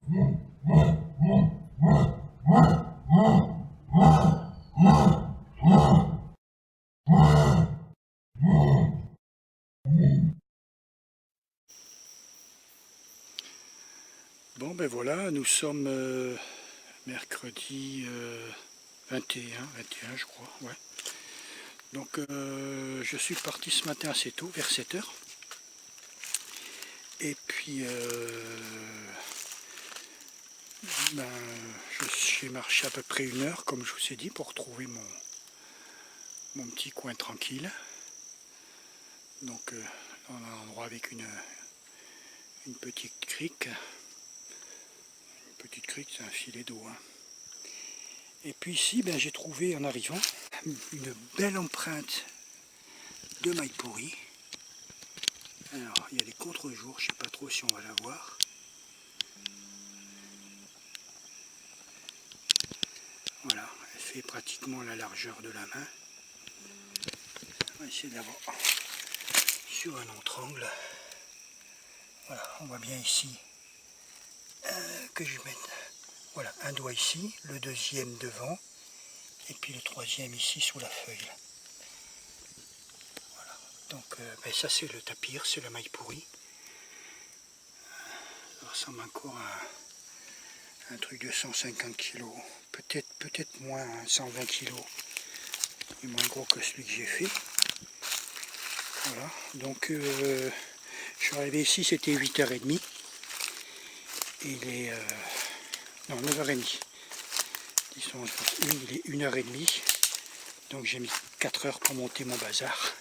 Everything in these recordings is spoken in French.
Bon ben voilà, nous sommes mercredi 21 je crois, ouais. Donc je suis parti ce matin assez tôt, vers 7 heures. Et puis ben, j'ai marché à peu près 1 heure, comme je vous ai dit, pour trouver mon petit coin tranquille. Donc on a un endroit avec une petite crique. Une petite crique, c'est un filet d'eau, hein. Et puis ici, ben, j'ai trouvé en arrivant une belle empreinte de maille pourrie. Alors, il y a des contre-jours, je ne sais pas trop si on va la voir. Voilà, elle fait pratiquement la largeur de la main. On va essayer d'avoir sur un autre angle. Voilà, on voit bien ici que je mette voilà, un doigt ici, le deuxième devant, et puis le troisième ici sous la feuille. Voilà, donc ben ça c'est le tapir, c'est la maille pourrie. Ça ressemble encore à un truc de 150 kg, peut-être moins, 120 kg. Il est moins gros que celui que j'ai fait. Voilà, donc je suis arrivé ici, c'était 8h30. Il est non, 9h30. Il est 1h30. Donc j'ai mis 4 heures pour monter mon bazar.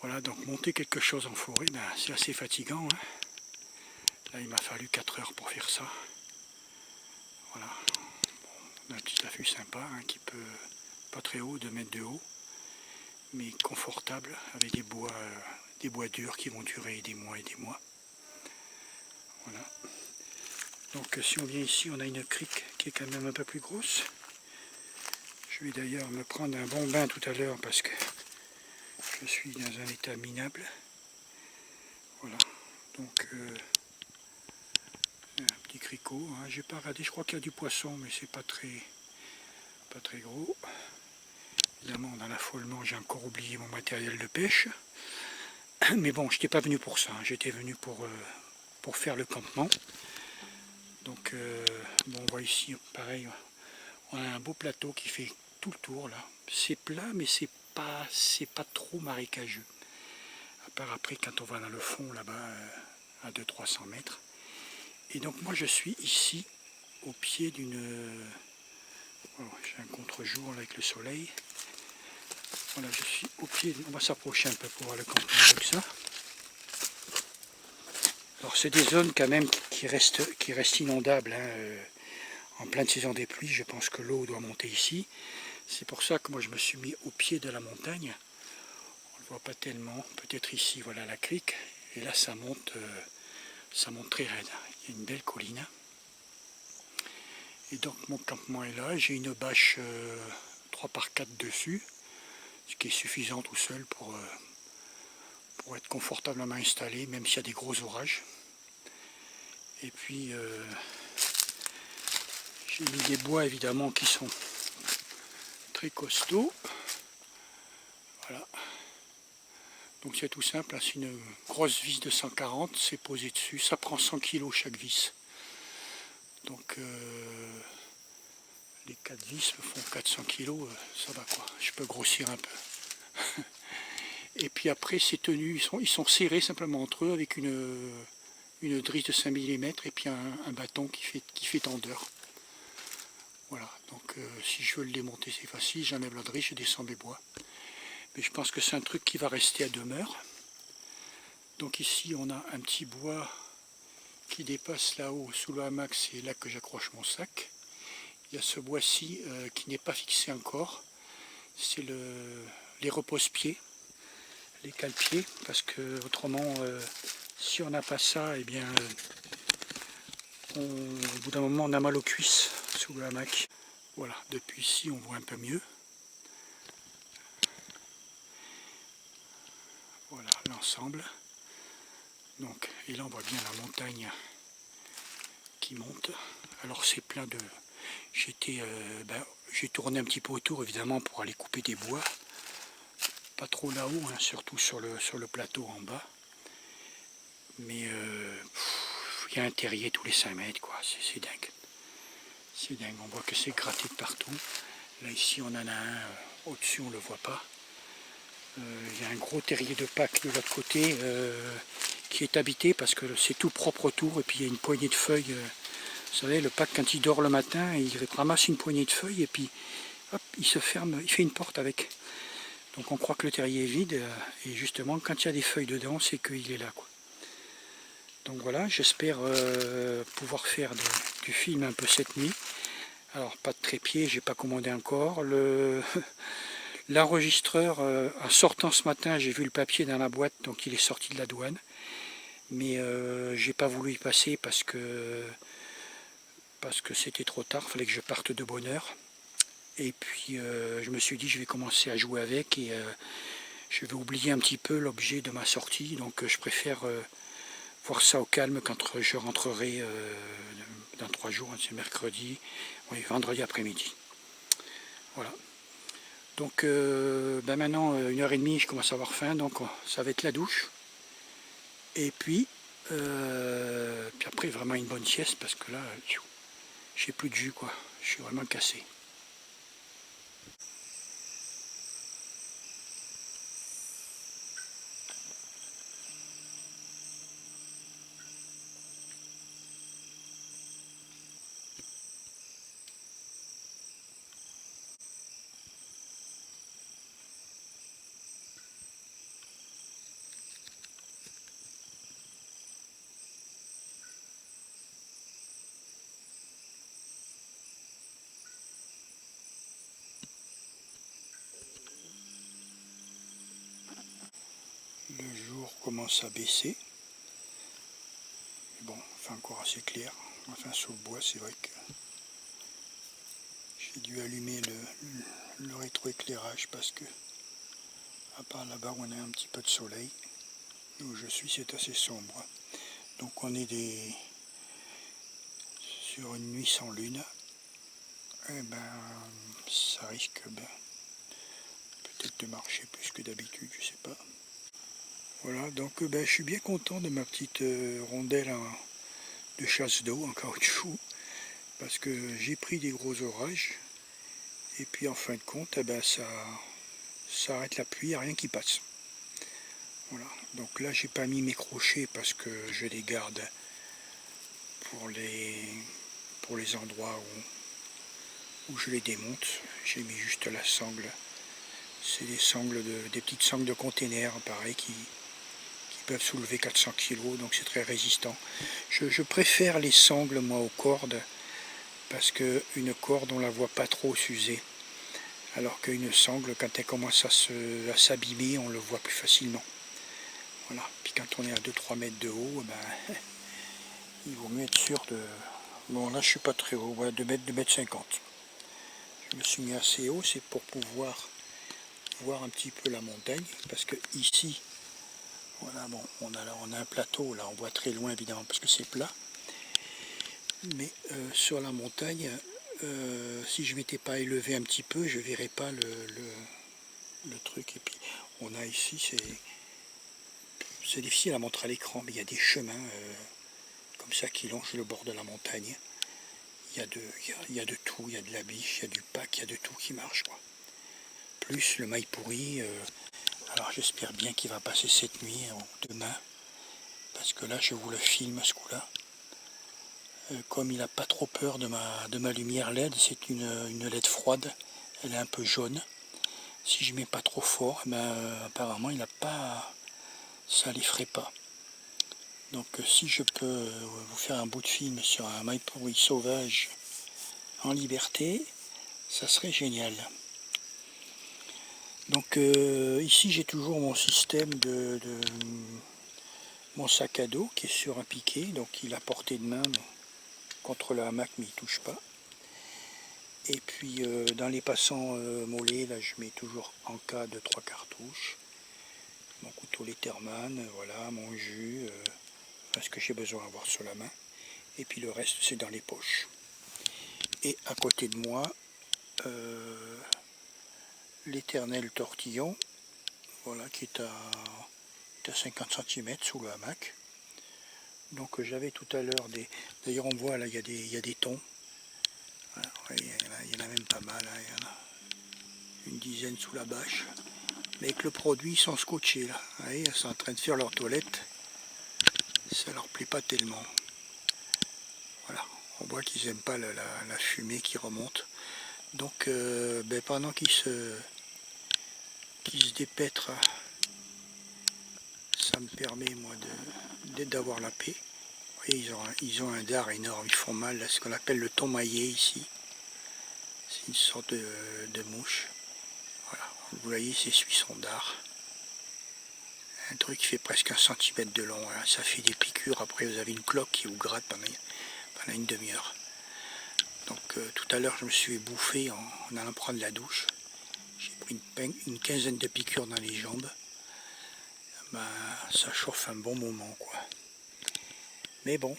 Voilà, donc monter quelque chose en forêt, ben, c'est assez fatigant, hein. Là, il m'a fallu 4 heures pour faire ça. Voilà. On a un petit affût sympa, hein, qui peut, pas très haut, 2 mètres de haut, mais confortable, avec des bois durs qui vont durer des mois et des mois. Voilà. Donc si on vient ici, on a une crique qui est quand même un peu plus grosse. Je vais d'ailleurs me prendre un bon bain tout à l'heure parce que je suis dans un état minable. Voilà. Donc un petit cricot, hein. J'ai pas regardé, je crois qu'il y a du poisson, mais c'est pas très gros. Évidemment, dans l'affolement, j'ai encore oublié mon matériel de pêche. Mais bon, je n'étais pas venu pour ça, hein. J'étais venu pour faire le campement. Donc, bon, on voit ici, pareil, on a un beau plateau qui fait tout le tour, là. C'est plat, mais c'est pas trop marécageux. À part après, quand on va dans le fond, là-bas, à 200-300 mètres. Et donc, moi, je suis ici, au pied d'une... Oh, j'ai un contre-jour avec le soleil. Voilà, je suis au pied, on va s'approcher un peu pour voir le campement avec ça. Alors c'est des zones quand même qui restent inondables, hein, en pleine saison des pluies. Je pense que l'eau doit monter ici. C'est pour ça que moi je me suis mis au pied de la montagne. On ne le voit pas tellement, peut-être ici, voilà la crique. Et là ça monte très raide. Il y a une belle colline. Et donc mon campement est là, j'ai une bâche 3x4 dessus, ce qui est suffisant tout seul pour être confortablement installé, même s'il y a des gros orages. Et puis j'ai mis des bois évidemment qui sont très costauds. Voilà. Donc c'est tout simple, hein, c'est une grosse vis de 140, c'est posé dessus, ça prend 100 kg chaque vis. Donc les 4 vis me font 400 kg, ça va quoi, je peux grossir un peu. Et puis après ces tenues, ils sont serrés simplement entre eux avec une drisse de 5 mm et puis un bâton qui fait tendeur. Voilà, donc si je veux le démonter c'est facile, j'enlève la drisse, je descends mes bois. Mais je pense que c'est un truc qui va rester à demeure. Donc ici on a un petit bois qui dépasse là-haut sous le hamac, c'est là que j'accroche mon sac. Il y a ce bois-ci qui n'est pas fixé encore, c'est les repose-pieds, les cale-pieds, parce que autrement si on n'a pas ça, eh bien au bout d'un moment on a mal aux cuisses sous le hamac. Voilà, depuis ici on voit un peu mieux. Voilà l'ensemble. Donc, et là on voit bien la montagne qui monte. Alors c'est plein de... j'ai tourné un petit peu autour évidemment pour aller couper des bois. Pas trop là-haut, hein, surtout sur le plateau en bas. Mais il y a un terrier tous les 5 mètres, quoi. C'est dingue. C'est dingue, on voit que c'est gratté de partout. Là ici on en a un, au-dessus on ne le voit pas. Il y a un gros terrier de Pâques de l'autre côté qui est habité parce que c'est tout propre autour. Et puis il y a une poignée de feuilles. Vous savez, le Pâques quand il dort le matin, il ramasse une poignée de feuilles et puis hop, il se ferme, il fait une porte avec. Donc on croit que le terrier est vide et justement quand il y a des feuilles dedans, c'est qu'il est là, quoi. Donc voilà, j'espère pouvoir faire du film un peu cette nuit. Alors pas de trépied, j'ai pas commandé encore. L'enregistreur, en sortant ce matin, j'ai vu le papier dans la boîte, donc il est sorti de la douane. Mais j'ai pas voulu y passer parce que c'était trop tard, il fallait que je parte de bonne heure. Et puis je me suis dit je vais commencer à jouer avec et je vais oublier un petit peu l'objet de ma sortie. Donc je préfère voir ça au calme quand je rentrerai dans 3 jours, c'est mercredi, oui, vendredi après-midi. Voilà. Donc maintenant, 1h30, je commence à avoir faim, donc ça va être la douche. Et puis après, vraiment une bonne sieste, parce que là, j'ai plus de jus, quoi. Je suis vraiment cassé. Le jour commence à baisser. Mais bon, enfin encore assez clair. Enfin sous le bois, c'est vrai que j'ai dû allumer le rétroéclairage parce que, à part là-bas où on a un petit peu de soleil, où je suis c'est assez sombre. Donc on est sur une nuit sans lune. Et ça risque peut-être de marcher plus que d'habitude, je sais pas. Voilà, donc je suis bien content de ma petite rondelle de chasse d'eau en caoutchouc, parce que j'ai pris des gros orages, et puis en fin de compte, ça arrête la pluie, il n'y a rien qui passe. Voilà, donc là j'ai pas mis mes crochets parce que je les garde pour les endroits où je les démonte. J'ai mis juste la sangle. C'est des petites sangles de container, pareil, qui peuvent soulever 400 kg, donc c'est très résistant. Je préfère les sangles, moi, aux cordes, parce qu'une corde, on la voit pas trop s'user. Alors qu'une sangle, quand elle commence à s'abîmer, on le voit plus facilement. Voilà. Puis quand on est à 2-3 mètres de haut, il vaut mieux être sûr de... Bon, là, je suis pas très haut, ouais, 2 mètres 50. Je me suis mis assez haut, c'est pour pouvoir voir un petit peu la montagne, parce que ici, voilà, bon, on a un plateau, là, on voit très loin, évidemment, parce que c'est plat. Mais sur la montagne, si je ne m'étais pas élevé un petit peu, je ne verrais pas le truc. Et puis, on a ici, c'est difficile à montrer à l'écran, mais il y a des chemins comme ça qui longent le bord de la montagne. Il y a de tout, il y a de la biche, il y a du pack, il y a de tout qui marche, quoi. Plus le maï pourri. Alors j'espère bien qu'il va passer cette nuit ou demain, parce que là je vous le filme ce coup-là. Comme il n'a pas trop peur de ma lumière LED, c'est une LED froide, elle est un peu jaune. Si je mets pas trop fort, apparemment il n'a pas, ça l'effraie pas. Donc si je peux vous faire un bout de film sur un maï pourri sauvage en liberté, ça serait génial. Donc ici j'ai toujours mon système mon sac à dos qui est sur un piquet, donc il a portée de main contre le hamac mais il ne touche pas. Et puis dans les passants mollets, là je mets toujours en cas 3 cartouches. Mon couteau Letterman, voilà, mon jus, ce que j'ai besoin d'avoir sur la main. Et puis le reste, c'est dans les poches. Et à côté de moi, l'éternel tortillon, voilà, qui est à 50 cm sous le hamac. Donc j'avais tout à l'heure des... D'ailleurs on voit là, il y a des thons. Voilà, il y en a même pas mal, hein, il y en a une dizaine sous la bâche. Mais avec le produit, ils sont scotchés là. Vous voyez, ils sont en train de faire leur toilette. Ça leur plaît pas tellement. Voilà, on voit qu'ils n'aiment pas la fumée qui remonte. Donc pendant qu'ils se dépêtrent, ça me permet moi d'avoir la paix. Vous voyez, ils ont un dard énorme, ils font mal, ce qu'on appelle le thon maillé ici. C'est une sorte de mouche. Voilà, vous voyez, c'est son dard. Un truc qui fait presque 1 cm de long. Hein. Ça fait des piqûres. Après, vous avez une cloque qui vous gratte pendant une demi-heure. Donc, tout à l'heure, je me suis bouffé en allant prendre la douche. J'ai pris une quinzaine de piqûres dans les jambes. Ça chauffe un bon moment, quoi. Mais bon,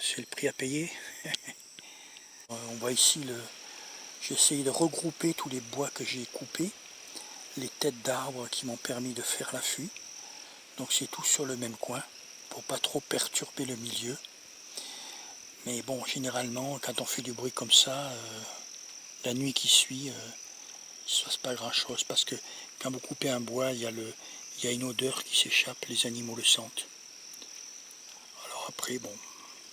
c'est le prix à payer. On voit ici, j'ai essayé de regrouper tous les bois que j'ai coupés, les têtes d'arbres qui m'ont permis de faire l'affût. Donc c'est tout sur le même coin, pour pas trop perturber le milieu. Mais bon, généralement, quand on fait du bruit comme ça, la nuit qui suit, il ne se passe pas grand-chose, parce que quand vous coupez un bois, il y a une odeur qui s'échappe, les animaux le sentent. Alors après, bon,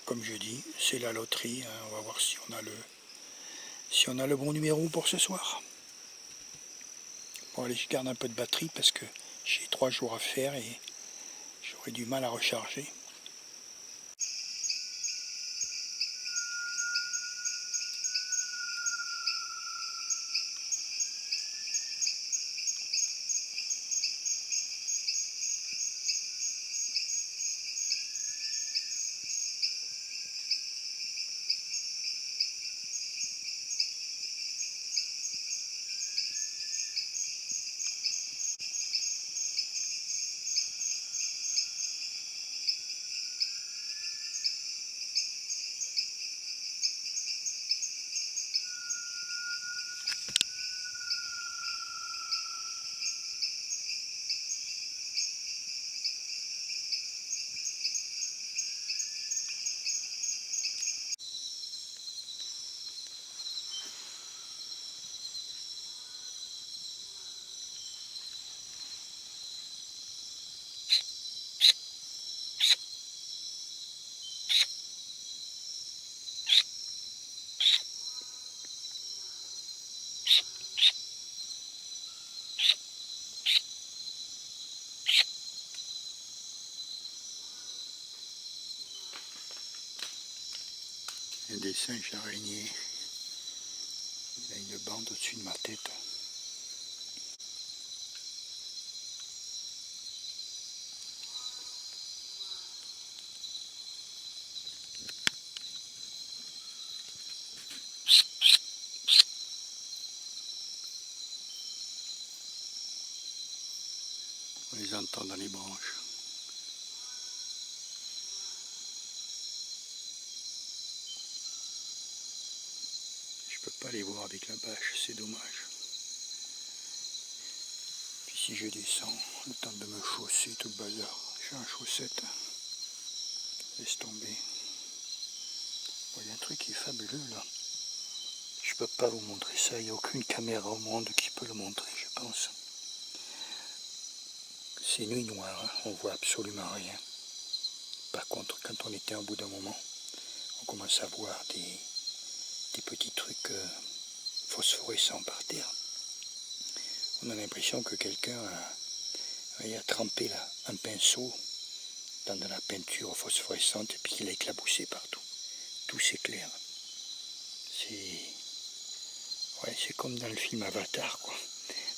comme je dis, c'est la loterie, hein, on va voir si on a le bon numéro pour ce soir. Bon allez, je garde un peu de batterie parce que j'ai 3 jours à faire et j'aurai du mal à recharger. Il y a des singes araignées. Il y a une bande au-dessus de ma tête. On les entend dans les branches. Je peux pas les voir avec la bâche, c'est dommage. Puis si je descends, le temps de me chausser tout le bazar. Je suis en chaussette. Laisse tomber. Bon, il y a un truc qui est fabuleux là. Je peux pas vous montrer ça, il n'y a aucune caméra au monde qui peut le montrer, je pense. C'est nuit noire, hein. On voit absolument rien. Par contre, quand on était au bout d'un moment, on commence à voir des petits trucs phosphorescents par terre. On a l'impression que quelqu'un a trempé là, un pinceau dans de la peinture phosphorescente et puis qu'il a éclaboussé partout. Tout s'éclaire. C'est comme dans le film Avatar, quoi.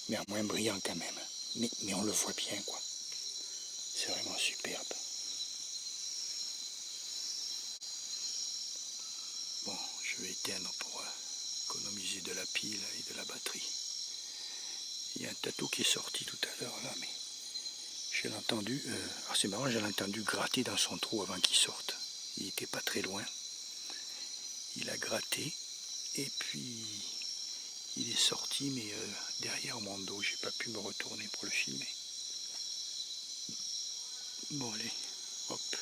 Mais en moins brillant quand même. Mais on le voit bien, quoi. C'est vraiment superbe. Bon, je vais éteindre pour économiser de la pile et de la batterie. Il y a un tatou qui est sorti tout à l'heure là, mais Je l'ai entendu, c'est marrant, je l'ai entendu gratter dans son trou avant qu'il sorte. Il n'était pas très loin. Il a gratté et puis il est sorti, mais derrière mon dos, j'ai pas pu me retourner pour le filmer. Bon allez, hop.